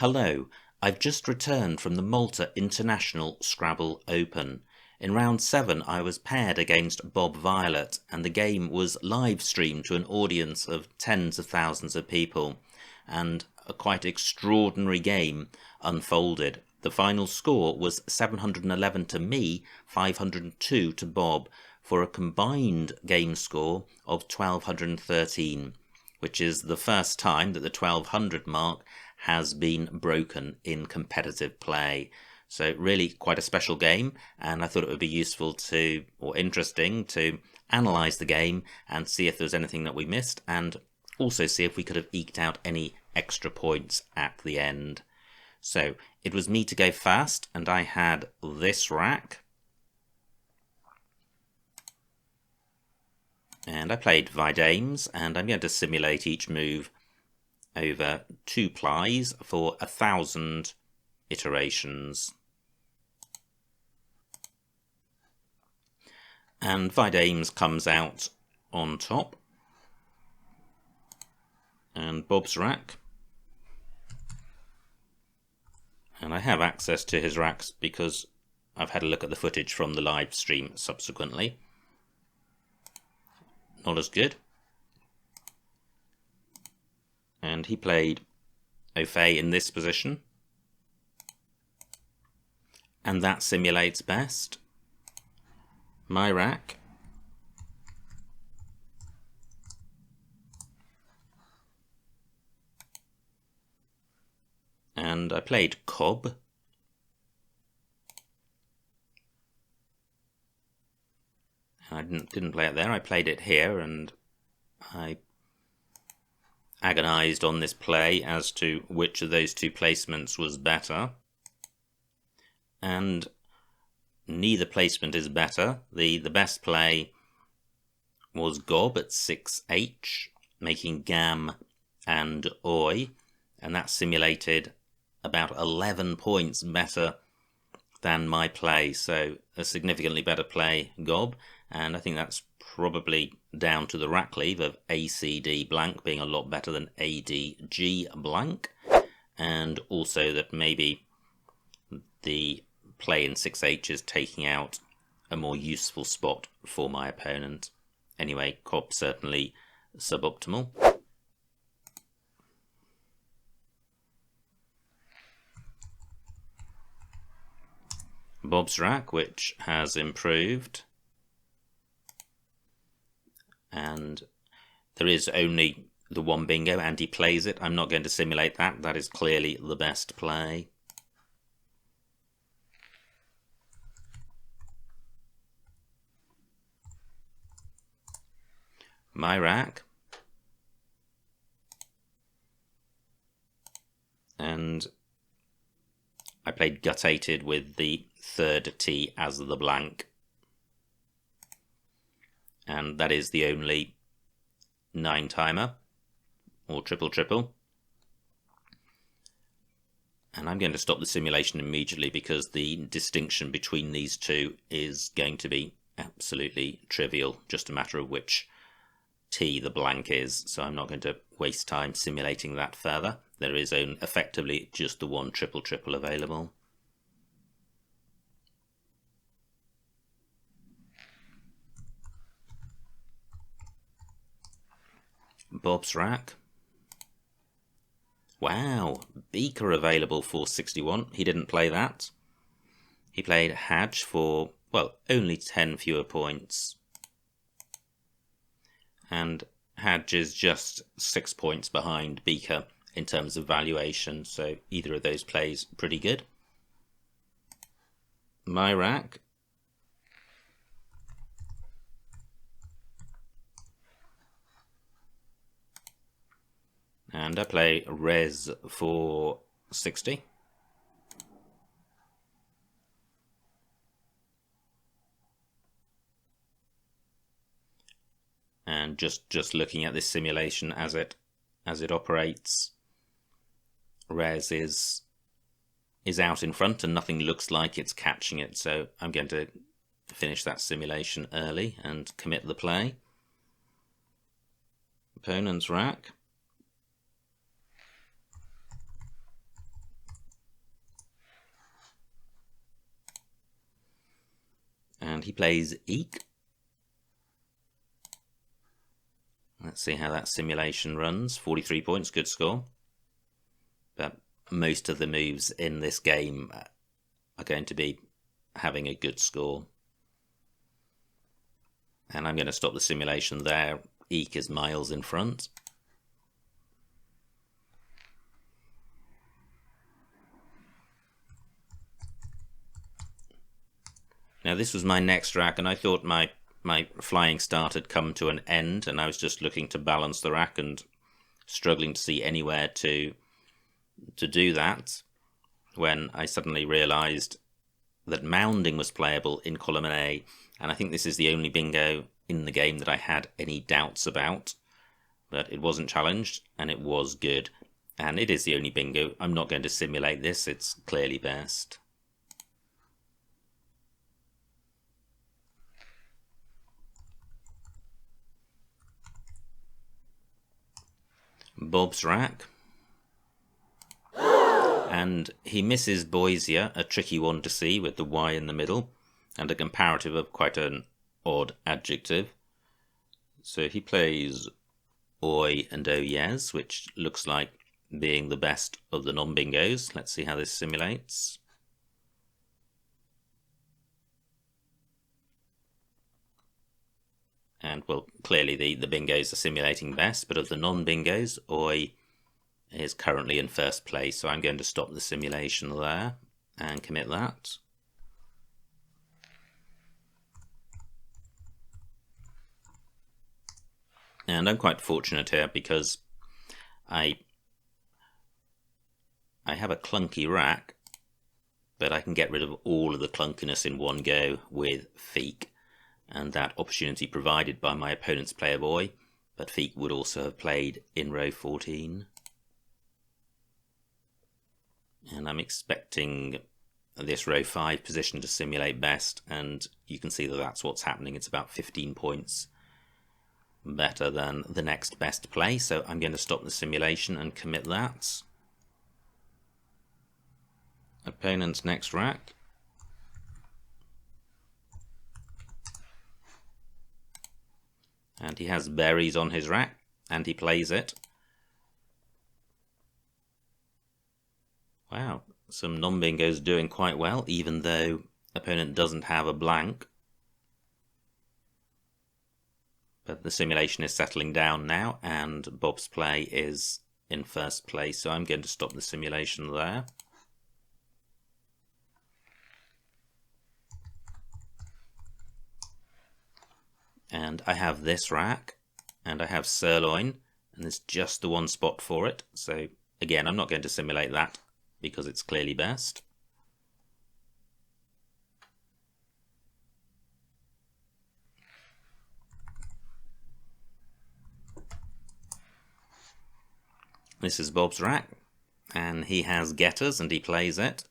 Hello, I've just returned from the Malta International Scrabble Open. In round 7 I was paired against Bob Violett and the game was live streamed to an audience of tens of thousands of people, and a quite extraordinary game unfolded. The final score was 711 to me, 502 to Bob, for a combined game score of 1213, which is the first time that the 1200 mark has been broken in competitive play. So really quite a special game, and I thought it would be useful to, or interesting, to analyse the game and see if there was anything that we missed, and also see if we could have eked out any extra points at the end. So it was me to go fast, and I had this rack. And I played Vidames, and I'm going to simulate each move over 2 plies for 1,000 iterations. And Vidames comes out on top. And Bob's rack. And I have access to his racks because I've had a look at the footage from the live stream subsequently. Not as good. And he played au fait in this position. And that simulates best. My rack. And I played cob. I didn't play it there, I played it here, and I agonised on this play as to which of those two placements was better. And neither placement is better. The best play was gob at 6h, making gam and oi, and that simulated about 11 points better than my play, so a significantly better play, gob, and I think that's probably down to the rack leave of ACD blank being a lot better than ADG blank, and also that maybe the play in 6h is taking out a more useful spot for my opponent. Anyway, cob certainly suboptimal. Bob's rack, which has improved, and there is only the one bingo and he plays it. I'm not going to simulate that. That is clearly the best play. My rack. And I played gut-8 with the third T as the blank. And that is the only 9-timer, or triple-triple. And I'm going to stop the simulation immediately because the distinction between these two is going to be absolutely trivial, just a matter of which T the blank is, so I'm not going to waste time simulating that further. There is effectively just the one triple-triple available. Bob's rack. Wow, Beaker available for 61. He didn't play that. He played Hadge for, well, only 10 fewer points. And Hadge is just 6 points behind Beaker in terms of valuation, so either of those plays pretty good. My rack. And I play Res for 60. And just looking at this simulation as it operates, Res is out in front and nothing looks like it's catching it, so I'm going to finish that simulation early and commit the play. Opponent's rack. And he plays Eek. Let's see how that simulation runs. 43 points, good score. But most of the moves in this game are going to be having a good score. And I'm going to stop the simulation there. Eek is miles in front. Now this was my next rack, and I thought my flying start had come to an end, and I was just looking to balance the rack and struggling to see anywhere to do that, when I suddenly realised that mounding was playable in column A, and I think this is the only bingo in the game that I had any doubts about. But it wasn't challenged, and it was good. And it is the only bingo. I'm not going to simulate this, it's clearly best. Bob's rack. And he misses Boisia, a tricky one to see with the Y in the middle, and a comparative of quite an odd adjective. So he plays Oi and Oh Yes, which looks like being the best of the non-bingos. Let's see how this simulates. And, well, clearly the bingos are simulating best, but of the non-bingos, Oi is currently in first place, so I'm going to stop the simulation there and commit that. And I'm quite fortunate here because I have a clunky rack, but I can get rid of all of the clunkiness in one go with Feek, and that opportunity provided by my opponent's player boy, but Feek would also have played in row 14. And I'm expecting this row 5 position to simulate best, and you can see that that's what's happening. It's about 15 points better than the next best play, so I'm going to stop the simulation and commit that. Opponent's next rack. And he has berries on his rack, and he plays it. Wow, some non-bingos doing quite well, even though opponent doesn't have a blank. But the simulation is settling down now, and Bob's play is in first place, so I'm going to stop the simulation there. And I have this rack, and I have sirloin, and there's just the one spot for it. So again, I'm not going to simulate that because it's clearly best. This is Bob's rack, and he has getters, and he plays it.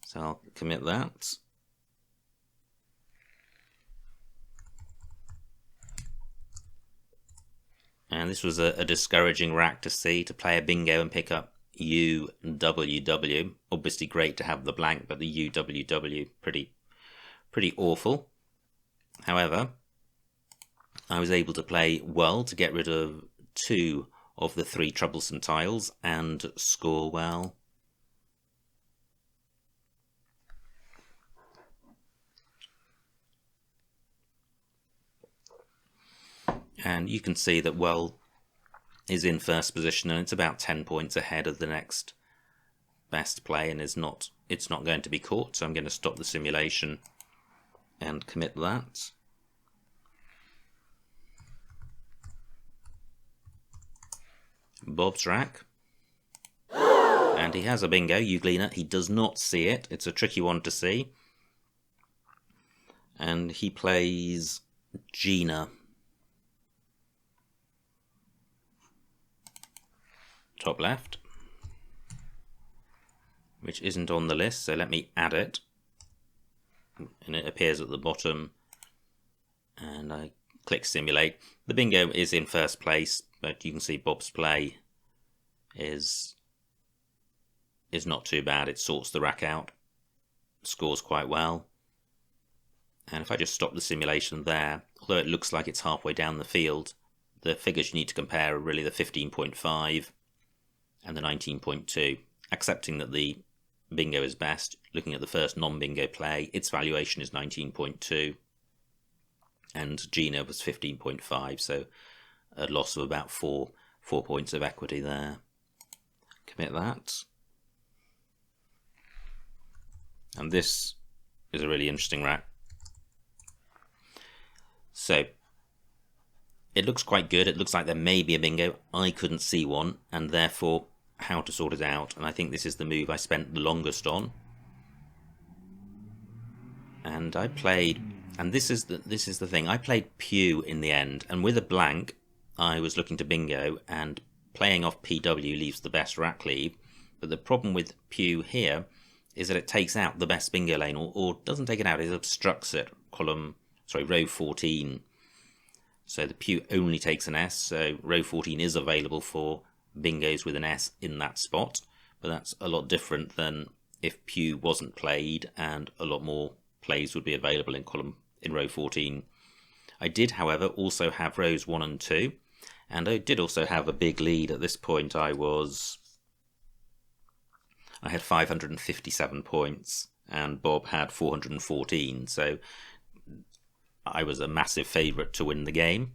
So I'll commit that. And this was a discouraging rack to see, to play a bingo and pick up UWW. Obviously great to have the blank, but the UWW pretty awful. However, I was able to play well to get rid of 2 of the 3 troublesome tiles and score well. And you can see that Well is in first position, and it's about 10 points ahead of the next best play, and it's not going to be caught, so I'm going to stop the simulation and commit that. Bob's rack. And he has a bingo, Euglena. He does not see it. It's a tricky one to see. And he plays Gina. Top left, which isn't on the list, so let me add it, and it appears at the bottom, and I click simulate. The bingo is in first place, but you can see Bob's play is not too bad. It sorts the rack out, scores quite well, And if I just stop the simulation there, although it looks like it's halfway down the field, the figures you need to compare are really the 15.5 and the 19.2. Accepting that the bingo is best, looking at the first non-bingo play, its valuation is 19.2 and Gina was 15.5, so a loss of about 4 points of equity there. Commit that. And this is a really interesting rack. So it looks quite good. It looks like there may be a bingo. I couldn't see one, and therefore how to sort it out. And I think this is the move I spent the longest on. And I played, and this is the thing. I played Pew in the end, and with a blank, I was looking to bingo, and playing off PW leaves the best rack leave. But the problem with Pew here is that it takes out the best bingo lane, or doesn't take it out, it obstructs it. Row 14. So the Pew only takes an S, so row 14 is available for bingos with an S in that spot, but that's a lot different than if Pew wasn't played, and a lot more plays would be available in row 14. I did, however, also have rows 1 and 2, and I did also have a big lead. At this point I had 557 points and Bob had 414, so I was a massive favourite to win the game,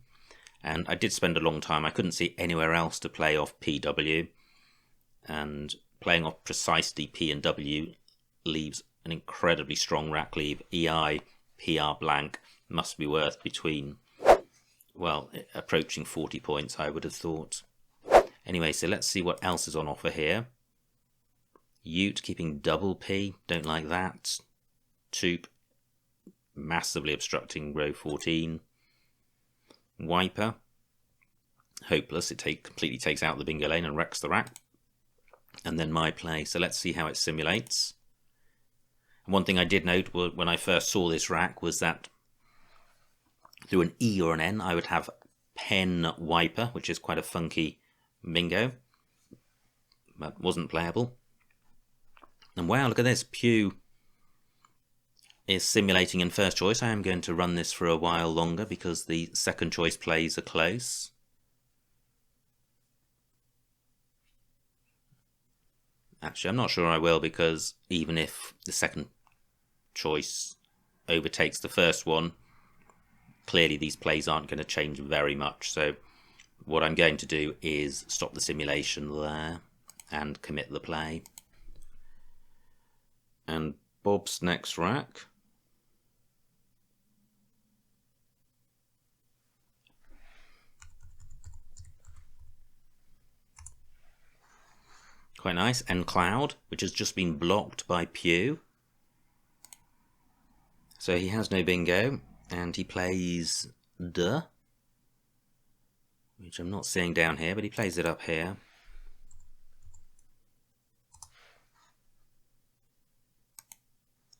and I did spend a long time. I couldn't see anywhere else to play off PW, and playing off precisely P and W leaves an incredibly strong rack leave. EI, PR blank must be worth between, well, approaching 40 points, I would have thought. Anyway, so let's see what else is on offer here. Ute keeping double P, don't like that. Toop massively obstructing row 14. Wiper, hopeless, it completely takes out the bingo lane and wrecks the rack. And then my play, so let's see how it simulates. And one thing I did note when I first saw this rack was that through an E or an N I would have Pen Wiper, which is quite a funky bingo, but wasn't playable. And wow, look at this, Pew is simulating in first choice. I am going to run this for a while longer because the second choice plays are close. Actually, I'm not sure I will, because even if the second choice overtakes the first one, clearly these plays aren't going to change very much. So what I'm going to do is stop the simulation there and commit the play. And Bob's next rack. Quite nice. And Cloud, which has just been blocked by Pew. So he has no bingo, and he plays D, which I'm not seeing down here, but he plays it up here.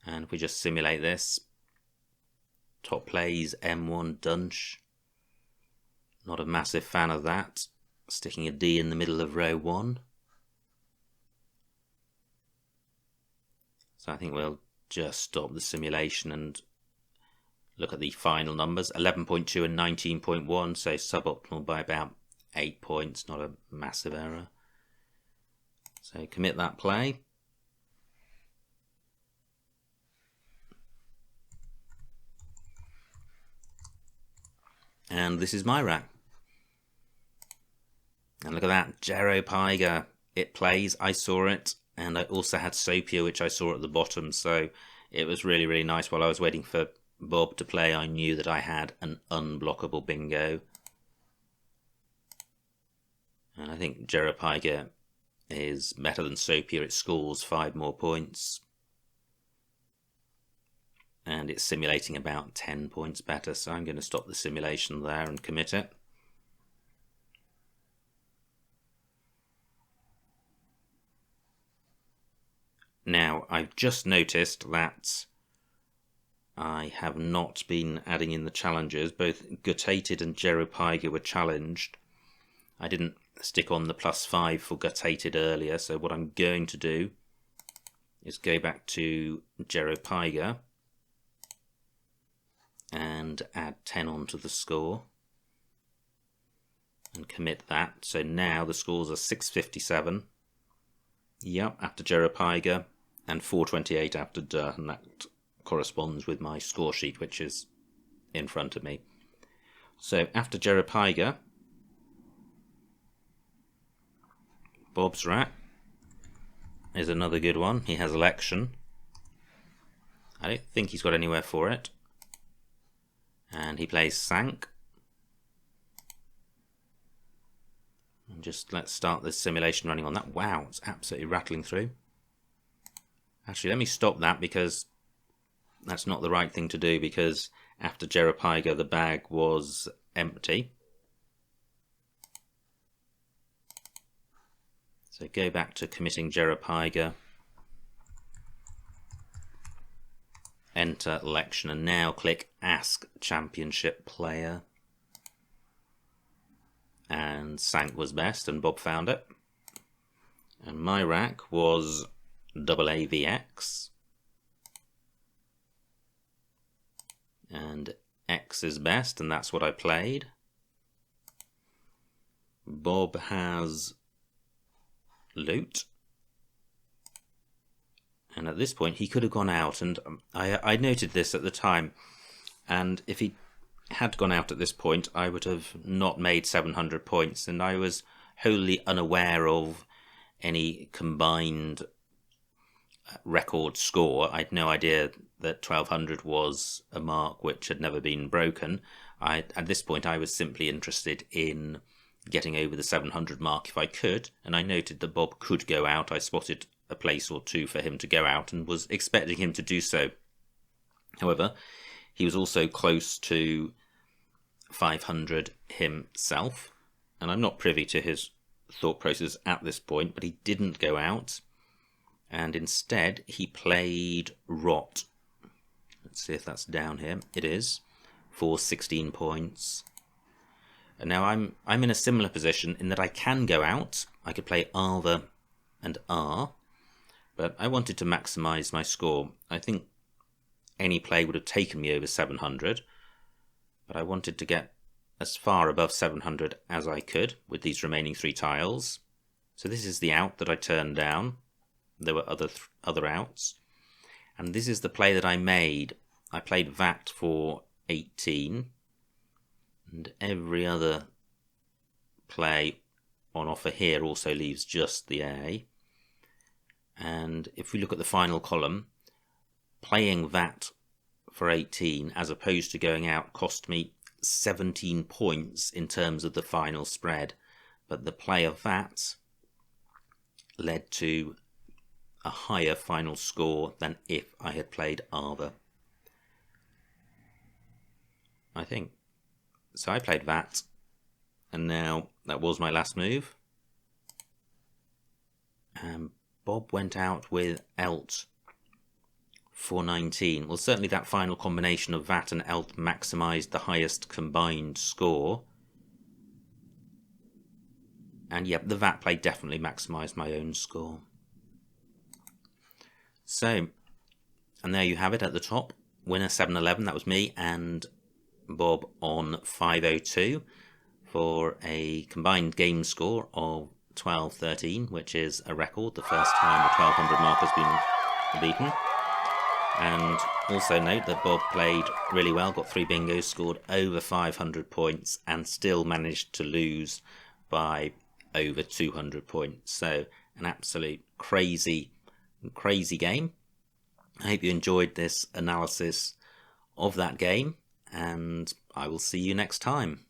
And if we just simulate this, top plays M1 Dunch. Not a massive fan of that. Sticking a D in the middle of row 1. So I think we'll just stop the simulation and look at the final numbers. 11.2 and 19.1, so suboptimal by about 8 points, not a massive error. So commit that play. And this is my rack. And look at that, Jero Piger. It plays, I saw it. And I also had Sopia, which I saw at the bottom, so it was really, really nice. While I was waiting for Bob to play, I knew that I had an unblockable bingo. And I think Jeropiger is better than Sopia. It scores 5 more points. And it's simulating about 10 points better, so I'm going to stop the simulation there and commit it. Now, I've just noticed that I have not been adding in the challenges. Both Gutated and Jeropiger were challenged. I didn't stick on the +5 for Gutated earlier, so what I'm going to do is go back to Jeropiger and add 10 onto the score and commit that. So now the scores are 657. Yep, after Jerepiga, and 428 after Duh, and that corresponds with my score sheet, which is in front of me. So after Jerepiga, Bob's rat is another good one. He has election. I don't think he's got anywhere for it. And he plays Sank. And just let's start this simulation running on that. Wow, it's absolutely rattling through. Actually, let me stop that because that's not the right thing to do, because after Jerepiga the bag was empty. So go back to committing Jerepiga, enter election, and now click Ask Championship Player. And Sank was best, and Bob found it. And my rack was AAVX. And X is best, and that's what I played. Bob has loot. And at this point he could have gone out, and I noted this at the time, and if he had gone out at this point I would have not made 700 points, and I was wholly unaware of any combined record score. I had no idea that 1200 was a mark which had never been broken. At this point I was simply interested in getting over the 700 mark if I could, and I noted that Bob could go out. I spotted a place or two for him to go out and was expecting him to do so. However, he was also close to 500 himself, and I'm not privy to his thought process at this point, but he didn't go out, and instead he played Rot. Let's see if that's down here. It is, for 16 points. And now I'm in a similar position in that I can go out. I could play Arva and R, but I wanted to maximise my score. I think any play would have taken me over 700, but I wanted to get as far above 700 as I could with these remaining 3 tiles. So this is the out that I turned down. There were other outs, and this is the play that I made. I played VAT for 18, and every other play on offer here also leaves just the A. And if we look at the final column, playing VAT for 18 as opposed to going out cost me 17 points in terms of the final spread, but the play of VAT led to a higher final score than if I had played Arva, I think. So I played VAT, and now that was my last move. Bob went out with Elt for 19. Well, certainly that final combination of VAT and Elt maximised the highest combined score. And yep, the VAT play definitely maximised my own score. So, and there you have it at the top. Winner 711, that was me, and Bob on 502 for a combined game score of 12-13, which is a record, the first time the 1200 mark has been beaten. And also note that Bob played really well, got 3 bingos, scored over 500 points, and still managed to lose by over 200 points. So an absolute crazy game. I hope you enjoyed this analysis of that game, and I will see you next time.